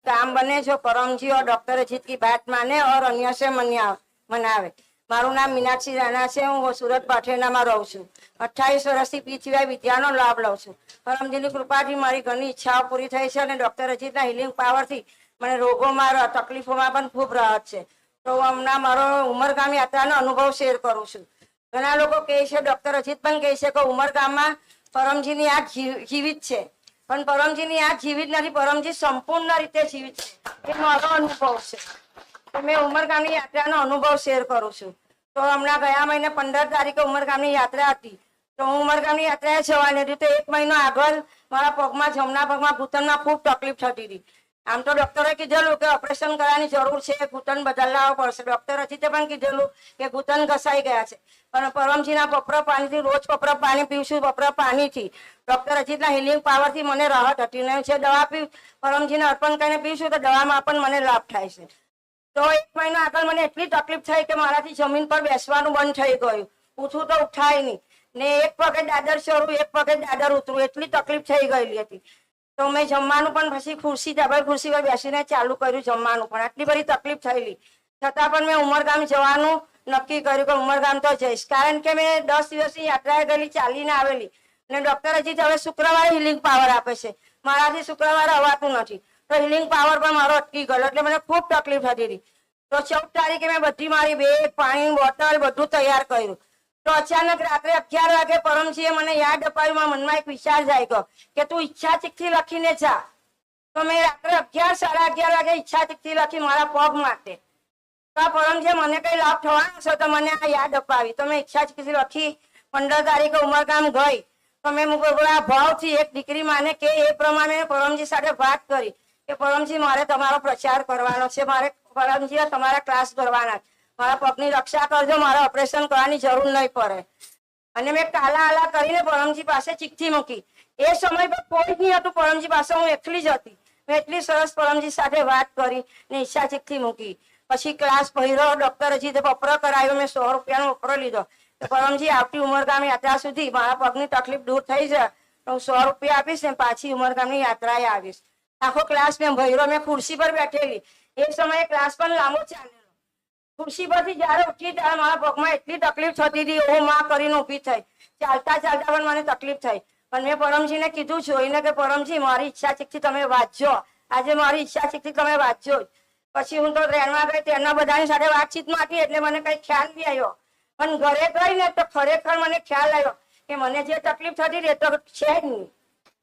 काम बने जो परम जी और डॉक्टर अजीत की बात माने और अन्य से मनावे। मारू नाम मीनाक्षी राणा से हूँ सूरत पाठेना में रहूँ छू। 28 वर्षથી પીછીવાય વિદ્યાનો લાભ લઉં છું। પરમજીની કૃપાથી મારી ઘણી ઈચ્છાઓ પૂરી થઈ છે અને ડોક્ટર અજીતના હિલિંગ પાવરથી મને રોગોમાં તકલીફોમાં પણ ખૂબ રાહત છે। તો હમણાં મારો ઉમરગામ યાત્રાનો અનુભવ શેર કરું છું। ઘણા લોકો કહે છે, ડોક્ટર અજીત પણ કહે છે કે ઉમરગામમાં પરમજીની યાદ જીવિત છે, પણ પરમજીની યાદ જીવિત નથી, પરમજી સંપૂર્ણ રીતે જીવિત છે। એ મારો અનુભવ છે। તો મેં ઉમરગામની યાત્રાનો અનુભવ શેર કરું છું। તો હમણાં ગયા મહિને 15 તારીખે ઉમરગામની યાત્રા હતી। તો હું ઉમરગામની યાત્રાએ જવાની હતી। તો 1 મહિનો આગળ મારા પગમાં, જમણા પગમાં ઘૂંટણમાં ખૂબ તકલીફ થતી હતી। આમ તો ડોક્ટરે કીધેલું કે ઓપરેશન કરવાની જરૂર છે, ઘૂંટણ બદલાવવો પડશે। ડોક્ટર અજીતે પણ કીધેલું કે ઘૂંટણ ઘસાઈ ગયા છે, પણ પરમજીના પપરા પાણીથી રોજ પપરા પાણી પીવું, પપરા પાણીથી ડોક્ટર અજીતના હિલિંગ પાવરથી મને રાહત હતી। ને જે દવા પરમજીને અર્પણ કરીને પીશું તો દવામાં પણ મને લાભ થાય છે। તો 1 મહિના આગળ મને એટલી તકલીફ થઈ કે મારાથી જમીન પર બેસવાનું બંધ થઈ ગયું। ઉઠું તો ઉઠાય નહીં ને એક પગે દાદર ચડું, એક પગે દાદર ઉતરું, એટલી તકલીફ થઈ ગયેલી હતી। તો મેં જમવાનું પણ પછી ખુરશી પર બેસીને ચાલુ કર્યું જમવાનું પણ। આટલી બધી તકલીફ થયેલી છતાં પણ મેં ઉમરગામ જવાનું નક્કી કર્યું કે ઉમરગામ તો જઈશ, કારણ કે મેં 10 દિવસની યાત્રાએ ગયેલી, ચાલીને આવેલી અને ડોક્ટર અજીત હવે શુક્રવારે હિલિંગ પાવર આપે છે, મારાથી શુક્રવારે અવાતું નથી। તો હિલિંગ પાવર પણ મારો અટકી ગયો એટલે મને ખૂબ તકલીફ થતી હતી। તો 14 તારીખે મેં બધી મારી બેગ, પાણીની બોટલ બધું તૈયાર કર્યું। તો અચાનક રાત્રે 11 વાગે પરમજીએ મને યાદ અપાવ્યું, મારા મનમાં એક વિચાર જાગ્યો કે તું ઈચ્છા ચિઠ્ઠી લખીને જા। તો મેં રાત્રે 11, સાડા 11 વાગે ઈચ્છા ચિઠ્ઠી લખી મારા પગ માટે। તો પરમજીએ મને કઈ લાભ થવાનો છે તો મને આ યાદ અપાવી। તો મેં ઈચ્છા ચિઠ્ઠી લખી 15 તારીખે ઉમરગામ ગઈ। તો મેં આ ભાવથી એક દીકરી માને કે એ પ્રમાણે પરમજી સાથે વાત કરી કે પરમજી મારે તમારો પ્રચાર કરવાનો છે, મારે પરમજી તમારા ક્લાસ કરવાના, મારા પગની રક્ષા કરજો, મારે ઓપરેશન કરવાની જરૂર નહીં પડે। અને મેં કાલા આલા કરીને પરમજી પાસે ચિઠ્ઠી મૂકી। એ સમય પર કોઈ જ નહીં હતું પરમજી પાસે, હું એકલી જ હતી। મેં એટલી સરસ પરમજી સાથે વાત કરી ને ઈચ્છા ચિઠ્ઠી મૂકી। પછી ક્લાસ ભર્યો, ડોક્ટર અજીતે પપરો કરાવ્યો, મેં 100 રૂપિયાનો પપરો લીધો તો પરમજી આવતી ઉમરગામ યાત્રા સુધી મારા પગની તકલીફ દૂર થઈ જાય તો હું 100 રૂપિયા આપીશ ને પાછી ઉમરગામની યાત્રાએ આવીશ। આખો ક્લાસ મેં ભર્યો। મેં ખુરશી પર બેઠેલી, એ સમયે ક્લાસ પણ લાંબો ચાલેલો। ખુરશી પરથી જ્યારે ઉઠી ત્યારે મારા પગમાં એટલી તકલીફ થતી હતી, ઓ માં કરીને ઊભી થઈ। ચાલતા ચાલતા પણ મને તકલીફ થઈ, પણ મેં પરમજીને કીધું જોઈને કે પરમજી મારી ઈચ્છા ચિઠ્ઠી તમે વાંચજો, આજે મારી ઈચ્છા ચિઠ્ઠી તમે વાંચજો। પછી હું તો ટ્રેનમાં ગઈ, ટ્રેનના બધાની સાથે વાતચીતમાં હતી એટલે મને કઈ ખ્યાલ નહીં આવ્યો, પણ ઘરે ગઈ ને તો ખરેખર મને ખ્યાલ આવ્યો કે મને જે તકલીફ થતી હતી એ તો છે જ નહીં।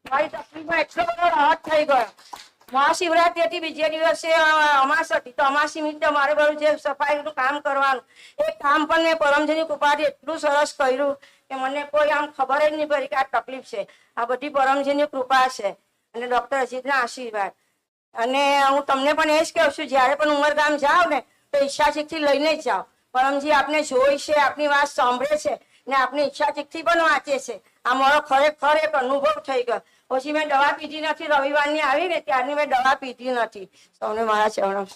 મારી તકલીફમાં એટલો બધો રાહત થઈ ગયો। મહાશિવરાત્રી હતી, બીજે દિવસે અમાસ હતી, તો અમાસ નિમિત્તે મારે બધું જે સફાઈનું કામ કરવાનું એ કામ પણ મેં પરમજીની કૃપાથી એટલું સરસ કર્યું કે મને કોઈ આમ ખબર જ નહીં પડી કે આ તકલીફ છે। આ બધી પરમજીની કૃપા છે અને ડોક્ટર અજીતના આશીર્વાદ। અને હું તમને પણ એ જ કહું છું, જ્યારે પણ ઉમરગામ જાઓ ને તો ઈચ્છા ચિઠ્ઠી લઈને જ જાઓ। પરમજી આપને જોઈ છે, આપની વાત સાંભળે છે ને આપની ઈચ્છા ચિઠ્ઠી પણ વાંચે છે। આ મારો ખરેખર એક અનુભવ થઈ ગયો। પછી મેં દવા પીધી નથી, રવિવારની આવી ને ત્યારની મેં દવા પીધી નથી। સૌને મારા ચરણો